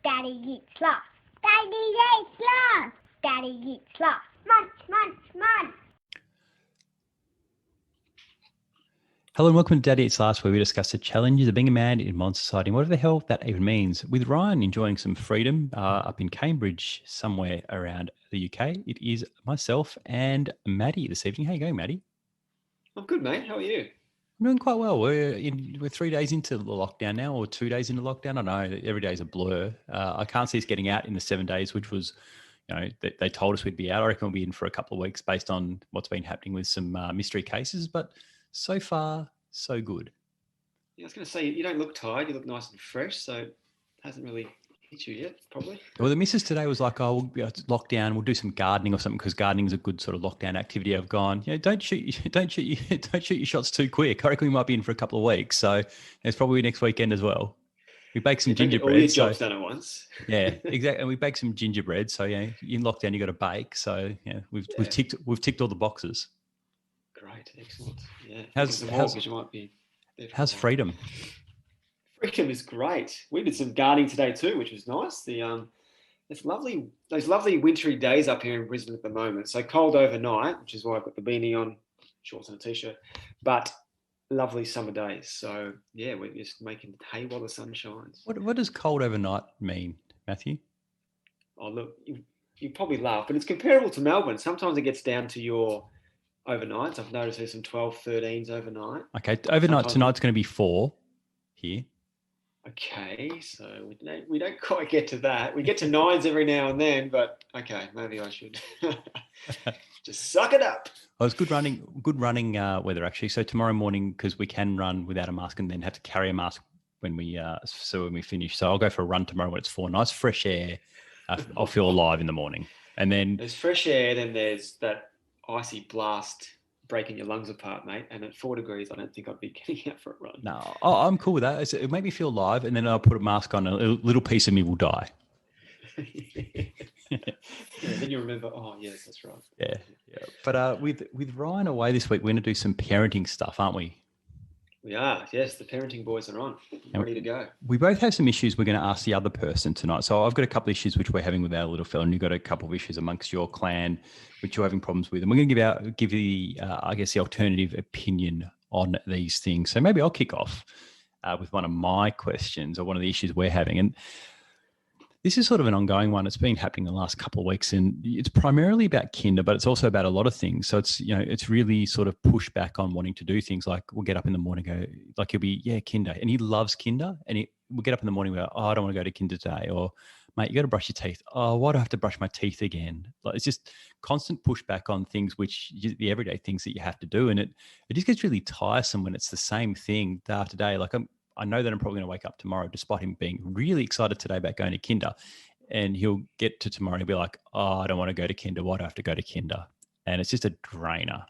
Daddy eats lots. Daddy eats lots. Daddy eats lots. Munch, munch, munch. Hello and welcome to Daddy Eats Last, where we discuss the challenges of being a man in modern society and whatever the hell that even means. With Ryan enjoying some freedom up in Cambridge, somewhere around the UK, it is myself and Matty this evening. How you going, Matty? I'm good, mate. How are you? I'm doing quite well. We're 3 days into the lockdown now, or 2 days into lockdown. I don't know. Every day is a blur. I can't see us getting out in the 7 days, which was, they told us we'd be out. I reckon we'll be in for a couple of weeks based on what's been happening with some mystery cases. But so far, so good. Yeah, I was going to say, you don't look tired. You look nice and fresh, so it hasn't really hit you yet, probably. Well, the missus today was like, "Oh, we'll be locked down. We'll do some gardening or something because gardening is a good sort of lockdown activity." I've gone, don't shoot your shots too quick. I reckon we might be in for a couple of weeks, so it's probably next weekend as well. We bake some gingerbread. All your jobs done at once. Yeah, exactly. And we bake some gingerbread. So in lockdown you got to bake. So we've ticked all the boxes. Great, excellent. Yeah. How's freedom? Freedom is great. We did some gardening today too, which was nice. It's lovely. Those lovely wintry days up here in Brisbane at the moment. So cold overnight, which is why I've got the beanie on, shorts and a t-shirt, but lovely summer days. So yeah, we're just making hay while the sun shines. What does cold overnight mean, Matthew? Oh look, you probably laugh, but it's comparable to Melbourne. Sometimes it gets down to your overnights. I've noticed there's some 12, 13s overnight. Okay, overnight tonight's going to be 4 here. Okay, so we don't quite get to that. We get to 9s every now and then, but okay, maybe I should just suck it up. Well, it's good running weather actually. So tomorrow morning, because we can run without a mask and then have to carry a mask when we finish. So I'll go for a run tomorrow when it's 4. Nice fresh air. I'll feel alive in the morning. And then there's fresh air, then there's that icy blast breaking your lungs apart, mate. And at 4 degrees, I don't think I'd be getting out for a run. No, I'm cool with that. It made me feel alive, and then I'll put a mask on. A little piece of me will die. Then you remember, oh yes, that's right. Yeah. But with Ryan away this week, we're going to do some parenting stuff, aren't we? We are, yes. The parenting boys are on, ready to go. We both have some issues we're going to ask the other person tonight. So I've got a couple of issues which we're having with our little fella, and you've got a couple of issues amongst your clan which you're having problems with. And we're going to give you the alternative opinion on these things. So maybe I'll kick off with one of my questions or one of the issues we're having. And this is sort of an ongoing one. It's been happening the last couple of weeks, and it's primarily about kinder, but it's also about a lot of things. So it's really sort of pushed back on wanting to do things like we'll get up in the morning, go like he'll be, kinder, and he loves kinder, and we'll get up in the morning, and go, oh, I don't want to go to kinder today, or mate, you got to brush your teeth. Oh, why do I have to brush my teeth again? Like it's just constant pushback on things the everyday things that you have to do, and it just gets really tiresome when it's the same thing day after day. Like I know that I'm probably going to wake up tomorrow, despite him being really excited today about going to kinder, and he'll get to tomorrow and be like, oh, I don't want to go to kinder. Why do I have to go to kinder? And it's just a drainer.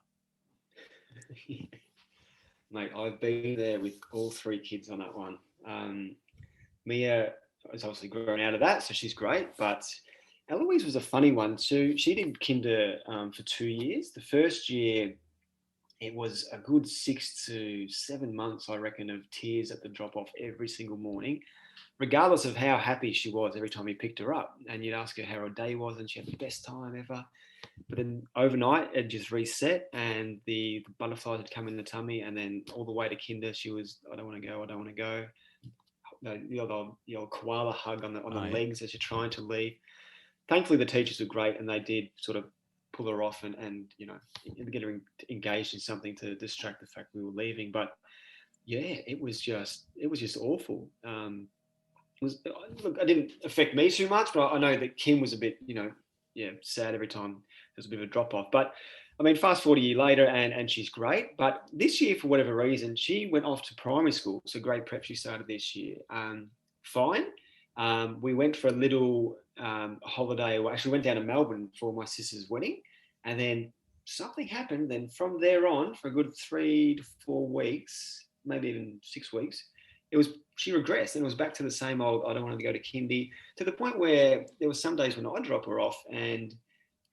Mate, I've been there with all 3 kids on that one. Mia is obviously grown out of that, so she's great. But Eloise was a funny one too. She did kinder for 2 years. The first year, it was a good 6 to 7 months, I reckon, of tears at the drop-off every single morning, regardless of how happy she was every time you picked her up. And you'd ask her how her day was, and she had the best time ever. But then overnight, it just reset, and the butterflies had come in the tummy, and then all the way to kinder, she was, I don't want to go, I don't want to go. The old koala hug on the legs as you're trying to leave. Thankfully, the teachers were great, and they did sort of pull her off and get her engaged in something to distract the fact we were leaving. But yeah, it was just awful. It didn't affect me too much, but I know that Kim was a bit sad every time there's a bit of a drop off. But I mean, fast forward a year later, and she's great. But this year, for whatever reason, she went off to primary school, so grade prep she started this year. Fine. We went for a little holiday. Well, actually went down to Melbourne for my sister's wedding, and then something happened. Then from there on, for a good 3 to 4 weeks, maybe even 6 weeks, she regressed, and it was back to the same old, I don't want to go to kindy, to the point where there were some days when I'd drop her off and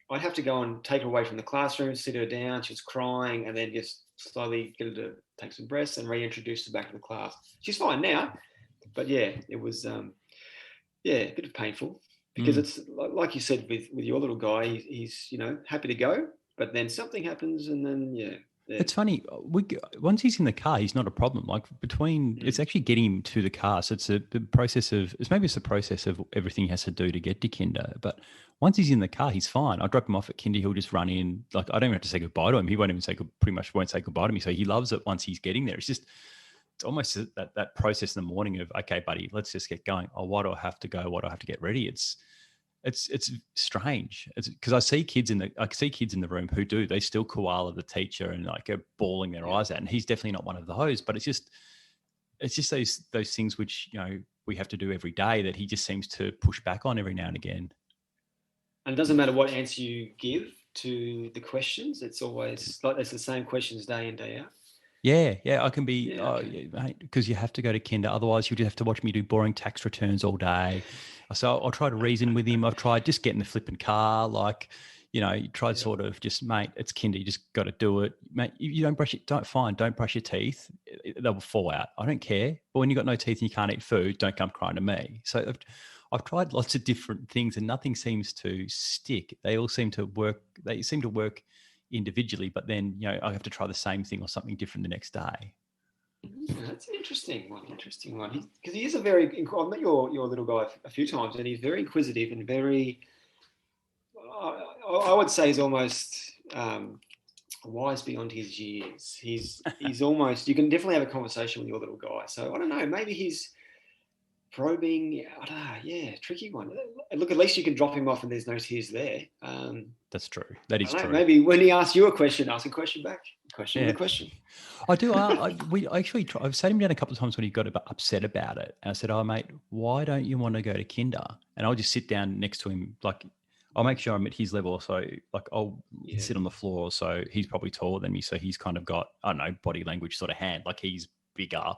I'd have to go and take her away from the classroom, sit her down, she was crying, and then just slowly get her to take some breaths and reintroduce her back to the class. She's fine now, but yeah, it was a bit of painful because it's like you said with your little guy, he's happy to go, but then something happens and then It's funny. Once he's in the car, he's not a problem. Like it's actually getting him to the car. So it's the process of it's the process of everything he has to do to get to kinder. But once he's in the car, he's fine. I drop him off at kinder. He'll just run in. Like I don't even have to say goodbye to him. He won't even pretty much won't say goodbye to me. So he loves it once he's getting there. It's almost that process in the morning of, okay, buddy, let's just get going. Oh, why do I have to go? Why do I have to get ready? It's strange. It's because I see kids in the room who they still koala the teacher and like are bawling their eyes out. And he's definitely not one of those, but it's just those things which, we have to do every day that he just seems to push back on every now and again. And it doesn't matter what answer you give to the questions. It's always like, it's the same questions day in, day out. Yeah, I can be, because you have to go to kinder. Otherwise, you just have to watch me do boring tax returns all day. So I'll try to reason with him. I've tried just getting the flipping car, like, you tried sort of just, mate, it's kinder. You just got to do it. Mate, you don't brush it, don't brush your teeth. They'll fall out. I don't care. But when you've got no teeth and you can't eat food, don't come crying to me. So I've tried lots of different things and nothing seems to stick. They all seem to work. They seem to work individually, but then I have to try the same thing or something different the next day. That's an interesting one because he is a very, I've met your little guy a few times and he's very inquisitive and very, I would say he's almost wise beyond his years. He's almost, you can definitely have a conversation with your little guy. So I don't know, maybe he's probing, I don't know, tricky one. Look, at least you can drop him off and there's no tears there. That's true. That is true. Maybe when he asks you a question, ask a question back. Question with a question. I do. I've sat him down a couple of times when he got upset about it. And I said, "Oh, mate, why don't you want to go to kinder?" And I'll just sit down next to him. Like, I'll make sure I'm at his level. So, like, I'll sit on the floor. So he's probably taller than me. So he's kind of got, I don't know, body language sort of hand. Like he's bigger.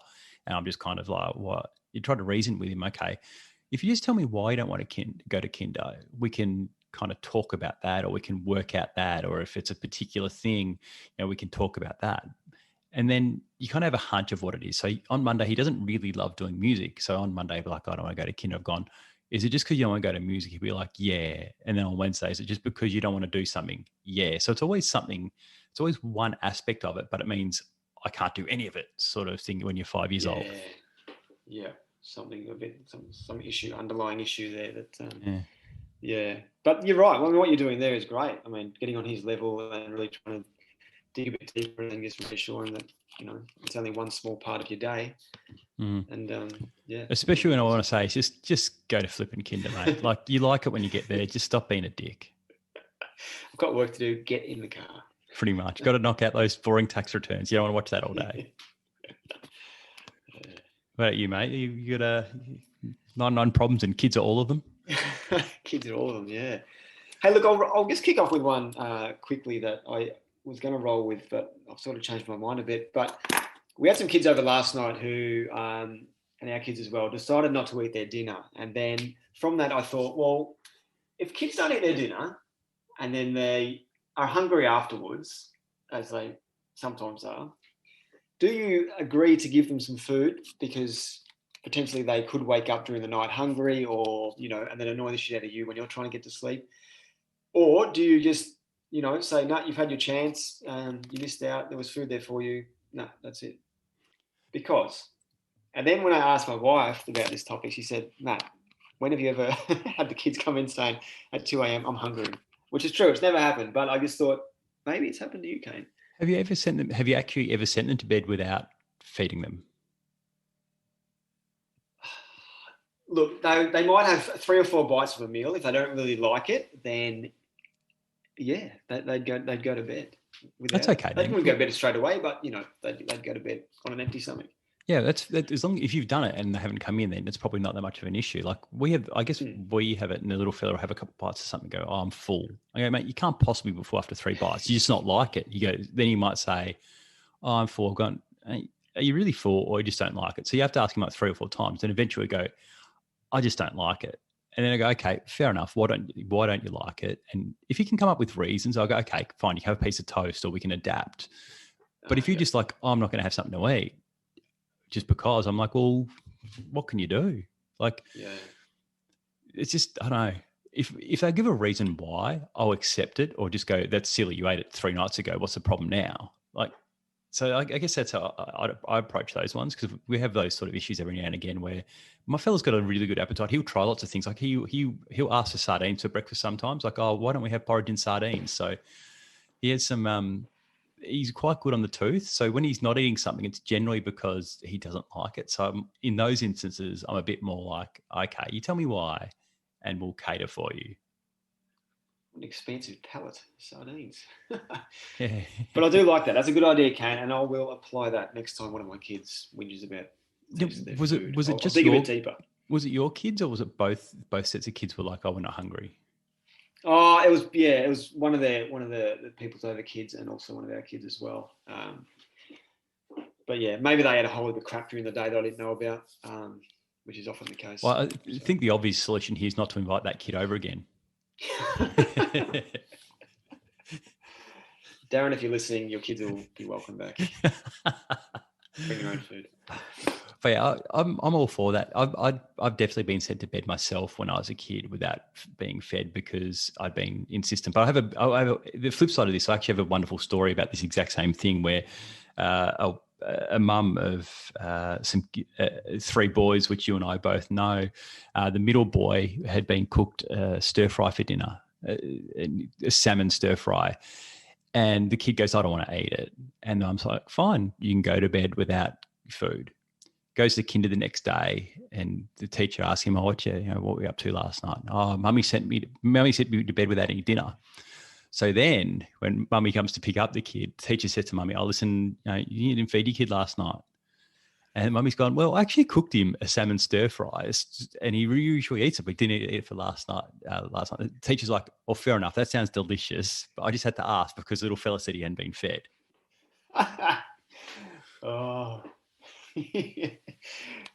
And I'm just kind of like, what? You try to reason with him. Okay, if you just tell me why you don't want to go to kinder, we can kind of talk about that, or we can work out that, or if it's a particular thing, we can talk about that. And then you kind of have a hunch of what it is. So on Monday, he doesn't really love doing music. So on Monday, he'll be like, I don't want to go to kinder. I've gone, is it just because you don't want to go to music? He'll be like, yeah. And then on Wednesday, is it just because you don't want to do something? Yeah. So it's always something, it's always one aspect of it, but it means I can't do any of it sort of thing when you're 5 years old. Yeah. Something a bit, some issue, underlying issue there that, but you're right. I mean, what you're doing there is great. I mean, getting on his level and really trying to dig a bit deeper and just reassuring that, it's only one small part of your day. And especially when I want to say, just go to flipping kinder, mate. Like you like it when you get there, just stop being a dick. I've got work to do. Get in the car. Pretty much. Got to knock out those boring tax returns. You don't want to watch that all day. What about you, mate? You got 99 problems and kids are all of them? Kids are all of them, yeah. Hey, look, I'll just kick off with one quickly that I was going to roll with, but I've sort of changed my mind a bit. But we had some kids over last night who, and our kids as well, decided not to eat their dinner. And then from that, I thought, well, if kids don't eat their dinner and then they are hungry afterwards, as they sometimes are, do you agree to give them some food because potentially they could wake up during the night hungry or, and then annoy the shit out of you when you're trying to get to sleep? Or do you just, say, no, you've had your chance, you missed out, there was food there for you. No, that's it. Because, and then when I asked my wife about this topic, she said, Matt, when have you ever had the kids come in saying at 2 a.m, I'm hungry? Which is true, it's never happened, but I just thought maybe it's happened to you, Kane. Have you actually ever sent them to bed without feeding them? Look, they might have 3 or 4 bites of a meal. If they don't really like it, then they'd go to bed. That's okay. They wouldn't go to bed straight away, but they'd go to bed on an empty stomach. Yeah, that's as long if you've done it and they haven't come in, then it's probably not that much of an issue. Like we have, I guess we have it, and the little fella will have a couple of bites of something. And go, oh, I'm full. I go, mate, you can't possibly be full after 3 bites. You just not like it. You go, then you might say, oh, I'm full. I've gone, are you really full, or you just don't like it? So you have to ask him like 3 or 4 times, and eventually go, I just don't like it. And then I go, okay, fair enough. Why don't you like it? And if you can come up with reasons, I'll go, okay, fine. You can have a piece of toast, or we can adapt. But if you're just like, oh, I'm not going to have something to eat, just because, I'm like, well, what can you do? Like, it's just, I don't know. If they give a reason why, I'll accept it, or just go, that's silly. You ate it 3 nights ago. What's the problem now? Like, so I guess that's how I approach those ones, because we have those sort of issues every now and again where my fella's got a really good appetite. He'll try lots of things. Like he'll ask for sardines for breakfast sometimes. Like, oh, why don't we have porridge and sardines? So he has some. He's quite good on the tooth. So when he's not eating something, it's generally because he doesn't like it. So in those instances, I'm a bit more like, okay, you tell me why, and we'll cater for you. An expensive palate, sardines. Yeah. But I do like that. That's a good idea, Kane, and I will apply that next time one of my kids whinges about. Was it just dig a your, bit deeper? Was it your kids, or was it both sets of kids were like, oh, we're not hungry? Oh, it was one of the people's other kids, and also one of our kids as well. But yeah, maybe they had a whole heap of crap during the day that I didn't know about, which is often the case. Well, I think the obvious solution here is not to invite that kid over again. Darren, if you're listening, your kids will be welcome back. Bring your own food. But yeah, I'm all for that. I've definitely been sent to bed myself when I was a kid without being fed because I'd been insistent. But I have the flip side of this. I actually have a wonderful story about this exact same thing where a mum of some 3 boys, which you and I both know, the middle boy had been cooked stir fry for dinner, a salmon stir fry. And the kid goes, I don't want to eat it. And I'm like, fine, you can go to bed without food. Goes to kinder the next day, and the teacher asks him, "Oh, what were you up to last night?" "Oh, mummy sent me to bed without any dinner." So then, when mummy comes to pick up the kid, the teacher says to mummy, "Oh, listen, you didn't feed your kid last night." And mummy's gone, "Well, I actually cooked him a salmon stir fry, and he usually eats it, but he didn't eat it for last night." The teacher's like, "Well, fair enough. That sounds delicious, but I just had to ask because the little fella said he hadn't been fed." Oh.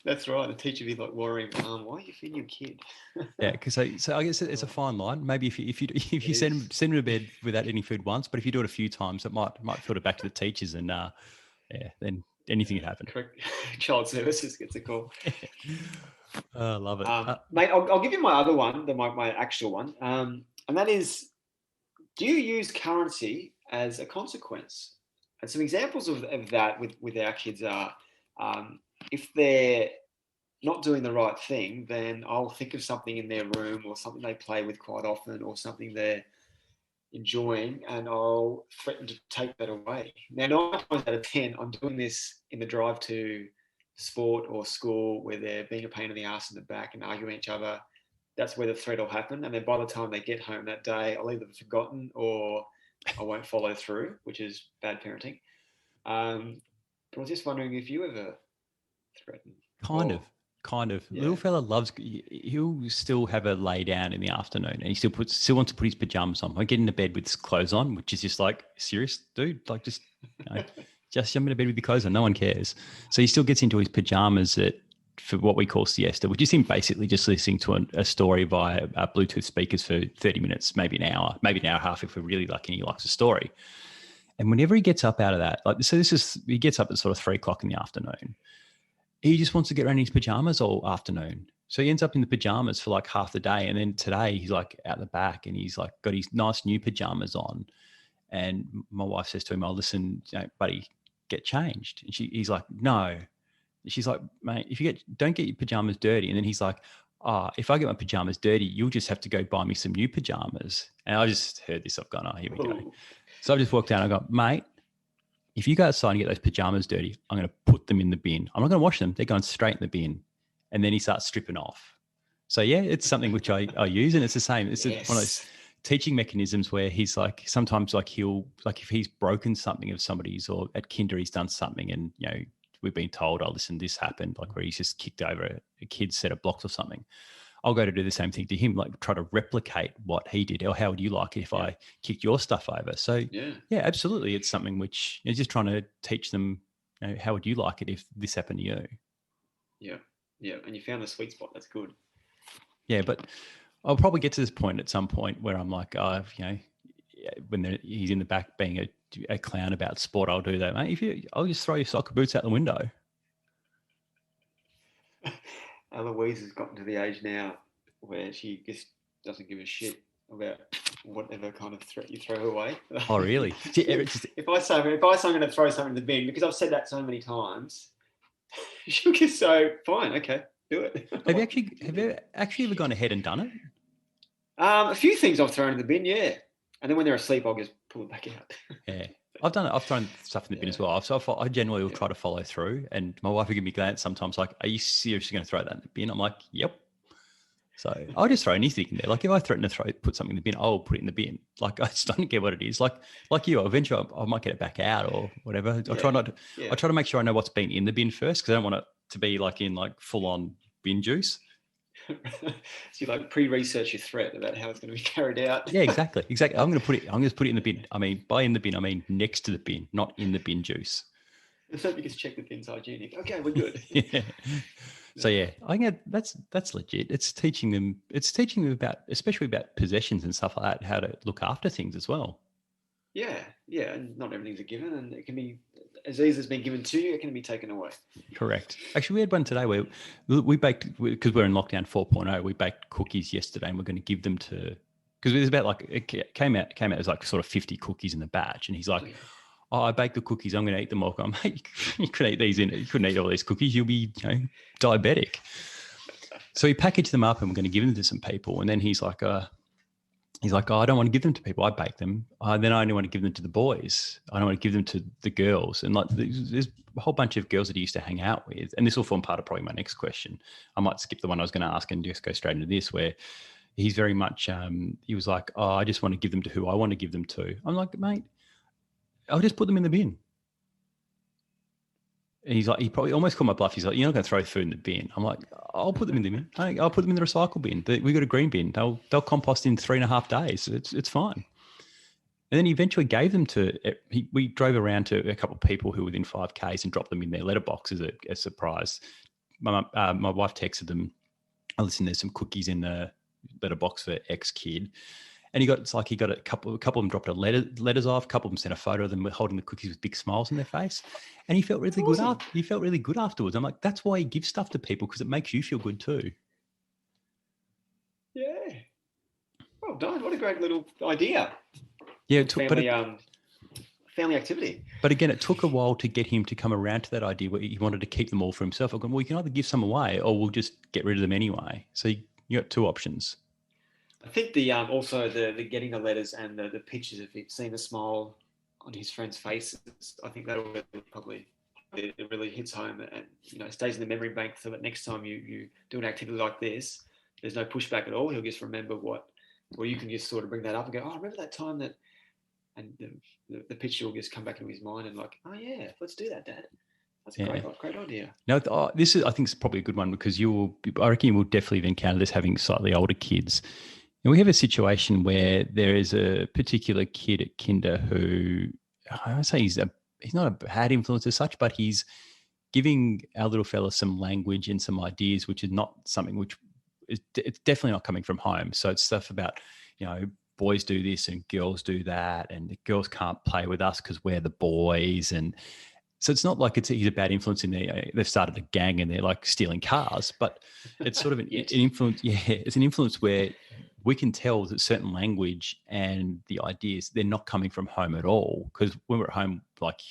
That's right. The teacher would be like worrying, why are you feeding your kid? Yeah, because so I guess it's a fine line. Maybe if you send him to bed without any food once, but if you do it a few times, it might filter back to the teachers, and then anything could happen. Correct. Child services gets a call. I love it, mate. I'll give you my other one, my actual one, and that is: do you use currency as a consequence? And some examples of that with our kids are. If they're not doing the right thing, then I'll think of something in their room or something they play with quite often or something they're enjoying, and I'll threaten to take that away. Now, 9 times out of 10, I'm doing this in the drive to sport or school where they're being a pain in the ass in the back and arguing each other. That's where the threat will happen. And then by the time they get home that day, I'll either have forgotten or I won't follow through, which is bad parenting. But I was just wondering if you ever threaten. Kind of. Yeah. Little fella he'll still have a lay down in the afternoon, and he still wants to put his pajamas on. I get into bed with his clothes on, which is just like, serious, dude? Like, just just jump into bed with your clothes on. No one cares. So he still gets into his pajamas for what we call siesta, which is him basically just listening to a story via Bluetooth speakers for 30 minutes, maybe an hour and a half if we're really lucky and he likes a story. And whenever he gets up out of that, he gets up at sort of 3:00 in the afternoon. He just wants to get around in his pajamas all afternoon. So he ends up in the pajamas for like half the day. And then today he's like out the back and he's like got his nice new pajamas on. And my wife says to him, "Oh, listen, buddy, get changed." And he's like, "No." She's like, "Mate, if don't get your pajamas dirty." And then he's like, "Oh, if I get my pajamas dirty, you'll just have to go buy me some new pajamas." And I just heard this. I've gone, "Oh, here we go." So I just walked down and I go, "Mate, if you go outside and get those pajamas dirty, I'm going to put them in the bin. I'm not going to wash them. They're going straight in the bin." And then he starts stripping off. So yeah, it's something which I use, and it's the same. It's one of those teaching mechanisms where he's like, sometimes like if he's broken something of somebody's, or at kinder he's done something and, we've been told, "Oh, listen, this happened," like where he's just kicked over a kid's set of blocks or something. I'll go to do the same thing to him, like try to replicate what he did. Or how would you like it if I kicked your stuff over? So yeah, absolutely. It's something which is just trying to teach them, how would you like it if this happened to you? Yeah. Yeah. And you found the sweet spot. That's good. Yeah. But I'll probably get to this point at some point where I'm like, when he's in the back being a clown about sport, I'll do that, mate. I'll just throw your soccer boots out the window. Eloise has gotten to the age now where she just doesn't give a shit about whatever kind of threat you throw away. Oh, really? If I say I'm going to throw something in the bin, because I've said that so many times, she'll just say, "Fine, okay, do it." Have you actually ever gone ahead and done it? A few things I've thrown in the bin, yeah, and then when they're asleep, I'll just pull it back out. Yeah. I've done it. I've thrown stuff in the bin as well. So I generally will try to follow through, and my wife will give me a glance sometimes like, "Are you seriously going to throw that in the bin?" I'm like, "Yep." So I'll just throw anything in there. Like if I threaten to put something in the bin, I'll put it in the bin. Like I just don't care what it is. Like you, eventually I might get it back out or whatever. I try not to. Yeah. I try to make sure I know what's been in the bin first, because I don't want it to be like in like full on bin juice. So you like pre-research your threat about how it's going to be carried out. Yeah, exactly. I'm going to put it in the bin. I mean, by in the bin, I mean next to the bin, not in the bin juice. So you just check the bin's hygienic. Okay, we're good. Yeah. So yeah, I think that's legit. It's teaching them about, especially about possessions and stuff like that, how to look after things as well. Yeah, and not everything's a given, and it can be as easy as being given to you, it can be taken away. Correct. Actually, we had one today where we baked, because we're in lockdown 4.0. We baked cookies yesterday, and we're going to give them to, because it was about like, it came out as like sort of 50 cookies in the batch, and he's like, "Oh, I baked the cookies. I'm going to eat them all." I'm like, "Mate, you couldn't eat these you couldn't eat all these cookies. You'll be, diabetic." So we packaged them up and we're going to give them to some people. And then he's like, "Oh, I don't want to give them to people. I bake them. Then I only want to give them to the boys. I don't want to give them to the girls." And like, there's a whole bunch of girls that he used to hang out with. And this will form part of probably my next question. I might skip the one I was going to ask and just go straight into this, where he's very much, he was like, "Oh, I just want to give them to who I want to give them to." I'm like, "Mate, I'll just put them in the bin." And he's like, he probably almost called my bluff. He's like, "You're not going to throw food in the bin." I'm like, "I'll put them in the bin. I'll put them in the recycle bin. We got a green bin. They'll compost in 3.5 days. It's fine." And then he eventually gave them to, we drove around to a couple of people who were within 5Ks and dropped them in their letterbox as a surprise. My wife texted them, "Oh, listen, there's some cookies in the letterbox for X kid." And he got a couple of them dropped letters off. A couple of them sent a photo of them holding the cookies with big smiles on their face, and he felt really good. He felt really good afterwards. I'm like, that's why he gives stuff to people, because it makes you feel good too. Yeah. Well done. What a great little idea. Yeah, it took, family activity. But again, it took a while to get him to come around to that idea where he wanted to keep them all for himself. I'm going, well, you can either give some away or we'll just get rid of them anyway. So you got two options. I think the also the getting the letters and the pictures of it, seeing the smile on his friends' faces, I think that it really hits home and stays in the memory bank, so that next time you do an activity like this, there's no pushback at all. He'll just remember or you can just sort of bring that up and go, "Oh, remember that time that," and the picture will just come back into his mind and like, "Oh yeah, let's do that, Dad." That's a great idea. No, this is, I think, it's probably a good one, because I reckon you will definitely encounter this having slightly older kids. And we have a situation where there is a particular kid at kinder who, I would say he's not a bad influence as such, but he's giving our little fella some language and some ideas, which is not something which it's definitely not coming from home. So it's stuff about, boys do this and girls do that, and the girls can't play with us because we're the boys. And so it's not like he's a bad influence in there. They've started a gang and they're like stealing cars, but it's sort of an influence. Yeah, it's an influence where we can tell that certain language and the ideas, they're not coming from home at all. Because when we're at home, like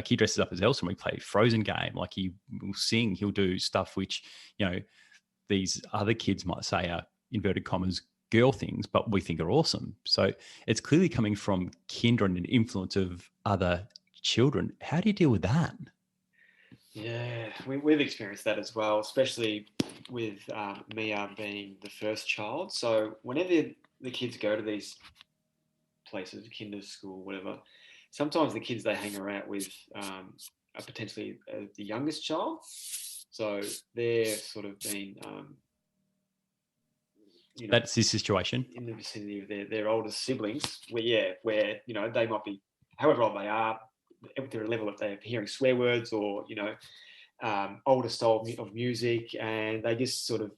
he dresses up as Elsa and we play a Frozen game. Like he will sing, he'll do stuff which, these other kids might say are inverted commas girl things, but we think are awesome. So it's clearly coming from kinder and an influence of other children. How do you deal with that? Yeah, we've experienced that as well, especially with Mia being the first child. So whenever the kids go to these places, kinder school, whatever, sometimes the kids they hang around with are potentially the youngest child. So they're sort of been, that's his situation in the vicinity of their older siblings, where they might be, however old they are, to a level that they're hearing swear words or older style of music, and they just sort of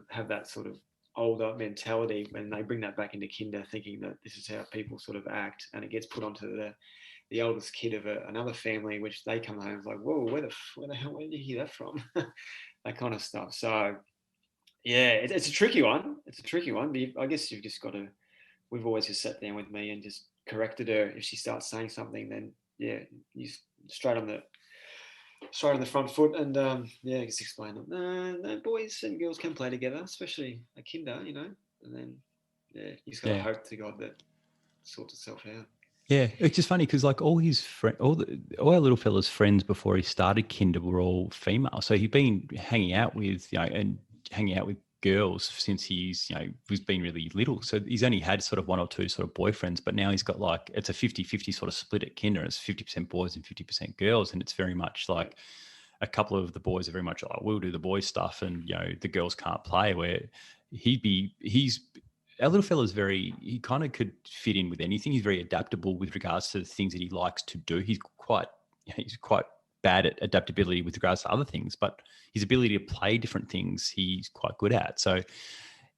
have that sort of older mentality when they bring that back into kinder, thinking that this is how people sort of act, and it gets put onto the oldest kid of another family, which they come home like, "Whoa, where the hell, where did you hear that from?" That kind of stuff. So Yeah, it's a tricky one. It's a tricky one. But I guess you've just got to. We've always just sat down with me and just corrected her if she starts saying something. Then yeah, you straight on the front foot, and yeah, just explain them. No, no, boys and girls can play together, especially a kinder, you know. And then yeah, you just got to Yeah. hope to God that sorts itself out. Yeah, it's just funny because like all his all our little fella's friends before he started kinder were all female. So he'd been hanging out with and hanging out with girls since he's he's been really little. So he's only had sort of one or two sort of boyfriends, but now he's got like it's a 50-50 sort of split at kinder. It's 50% boys and 50% girls, and it's very much like a couple of the boys are very much like we'll do the boys stuff, and the girls can't play. Where he's our little fella's he kind of could fit in with anything. He's very adaptable with regards to the things that he likes to do. He's quite bad at adaptability with regards to other things, but his ability to play different things, he's quite good at. So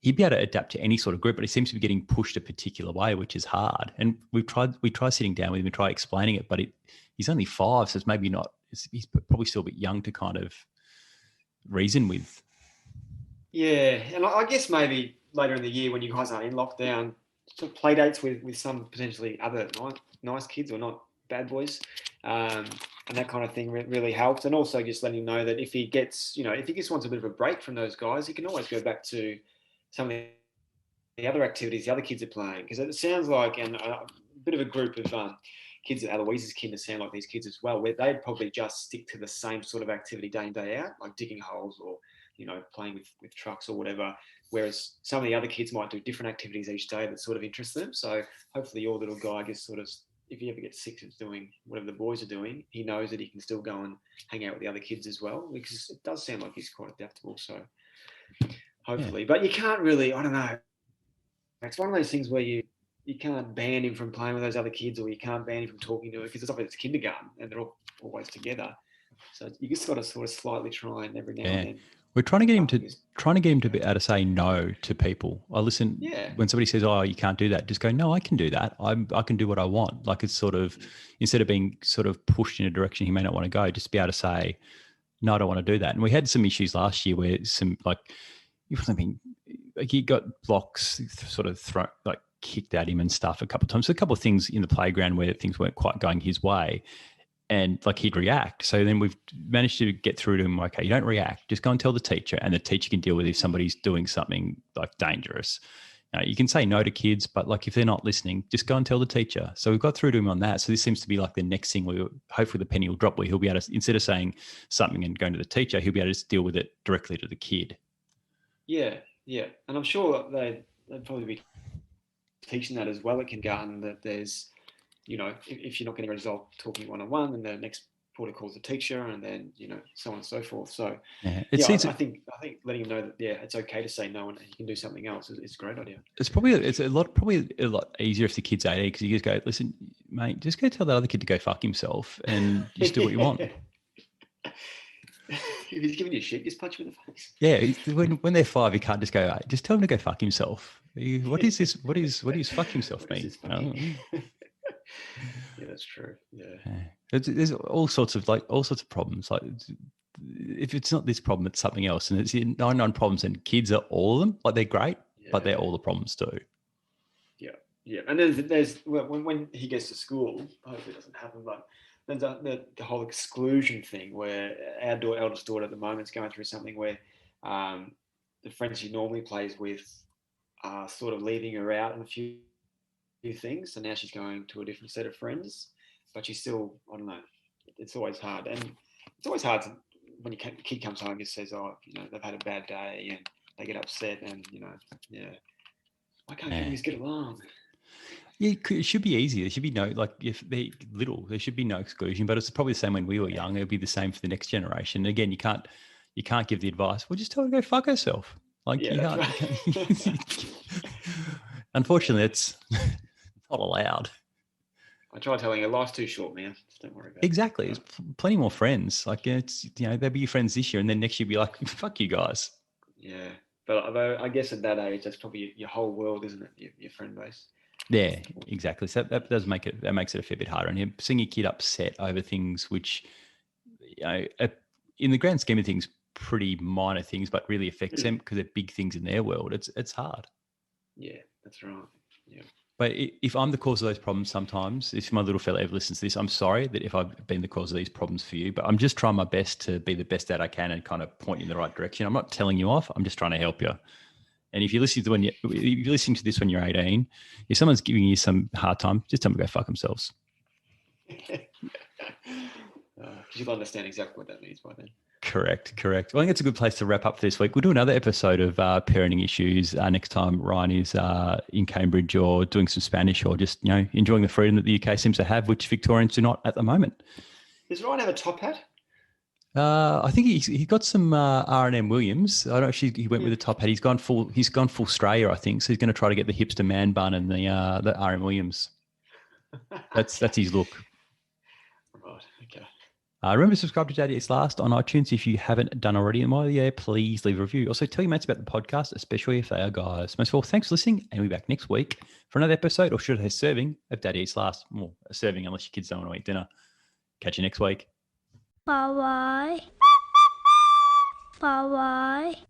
he'd be able to adapt to any sort of group, but he seems to be getting pushed a particular way, which is hard. And we try sitting down with him and try explaining it, but he's only 5, so it's maybe not, he's probably still a bit young to kind of reason with. Yeah, and I guess maybe later in the year when you guys are in lockdown, sort of play dates with some potentially other nice kids or not bad boys, and that kind of thing really helps. And also just letting him know that if he gets, if he just wants a bit of a break from those guys, he can always go back to some of the other activities the other kids are playing. Because it sounds like, and a bit of a group of kids at Eloise's kinder sound like these kids as well, where they'd probably just stick to the same sort of activity day in, day out, like digging holes or playing with trucks or whatever, whereas some of the other kids might do different activities each day that sort of interest them. So hopefully your little guy gets sort of, if he ever gets sick of doing whatever the boys are doing, he knows that he can still go and hang out with the other kids as well, because it does sound like he's quite adaptable. So hopefully, but you can't really, I don't know, it's one of those things where you can't ban him from playing with those other kids, or you can't ban him from talking to her, because it's kindergarten and they're all always together. So you just got to sort of slightly try and every now and then. We're trying to get him to be able to say no to people. I listen when somebody says, "Oh, you can't do that." Just go, "No, I can do that. I can do what I want." Like it's sort of instead of being sort of pushed in a direction he may not want to go, just be able to say, "No, I don't want to do that." And we had some issues last year where he got blocks sort of kicked at him and stuff a couple of times. So a couple of things in the playground where things weren't quite going his way. And like he'd react. So then we've managed to get through to him, okay, you don't react, just go and tell the teacher, and the teacher can deal with if somebody's doing something like dangerous. You can say no to kids, but like if they're not listening, just go and tell the teacher. So we've got through to him on that. So this seems to be like the next thing where hopefully the penny will drop, where he'll be able to, instead of saying something and going to the teacher, he'll be able to just deal with it directly to the kid. Yeah. And I'm sure they'd probably be teaching that as well at kindergarten, that there's, if you're not getting a result talking one-on-one, then the next protocol is the teacher, and then, so on and so forth. So I think letting him know that, it's okay to say no and you can do something else is a great idea. It's probably a lot easier if the kid's 18, because you just go, listen, mate, just go tell that other kid to go fuck himself and just do what you want. If he's giving you shit, just punch him in the face. Yeah, when they're 5, you can't just go, hey, just tell him to go fuck himself. What is this? What is fuck himself mean? Yeah, that's true. Yeah. There's all sorts of problems. Like if it's not this problem, it's something else. And it's 99 problems, and kids are all of them. Like they're great, but they're all the problems too. Yeah. And there's when he gets to school, hopefully it doesn't happen, but there's the whole exclusion thing, where our eldest daughter at the moment is going through something where the friends she normally plays with are sort of leaving her out in a few things, so now she's going to a different set of friends, but she's still, I don't know, it's always hard. And it's always hard when your kid comes home and just says, they've had a bad day, and they get upset, and why can't you just get along? Yeah, it should be easy. There should be no, like if they're little, there should be no exclusion, but it's probably the same when we were young. It'll be the same for the next generation. Again, you can't give the advice, well, just tell her to go fuck herself. Like you can't. Right. Unfortunately, it's not allowed. I try telling her life's too short, man. Just don't worry about it. Exactly. There's plenty more friends. Like it's they'll be your friends this year, and then next year be like, fuck you guys. Yeah, but I guess at that age, that's probably your whole world, isn't it? Your friend base. Yeah, exactly. So that makes it a fair bit harder. And seeing your kid upset over things which, in the grand scheme of things, pretty minor things, but really affects them because they're big things in their world. It's hard. Yeah, that's right. Yeah. But if I'm the cause of those problems sometimes, if my little fella ever listens to this, I'm sorry that if I've been the cause of these problems for you, but I'm just trying my best to be the best dad I can and kind of point you in the right direction. I'm not telling you off. I'm just trying to help you. And if you're listening to this when you're 18, if someone's giving you some hard time, just tell them to go fuck themselves. You'll understand exactly what that means by then. Correct. Well, I think it's a good place to wrap up for this week. We'll do another episode of parenting issues next time Ryan is in Cambridge or doing some Spanish or just, enjoying the freedom that the UK seems to have, which Victorians do not at the moment. Does Ryan have a top hat? I think he got some R&M Williams. I don't know if he went with the top hat. He's gone full Australia, I think. So he's going to try to get the hipster man bun and the R&M Williams. That's his look. Right. Okay. Remember to subscribe to Daddy Eats Last on iTunes if you haven't done already. And while you're there, please leave a review. Also, tell your mates about the podcast, especially if they are guys. Most of all, thanks for listening, and we'll be back next week for another episode, or should I say serving, of Daddy Eats Last. Well, serving unless your kids don't want to eat dinner. Catch you next week. Bye-bye. Bye-bye.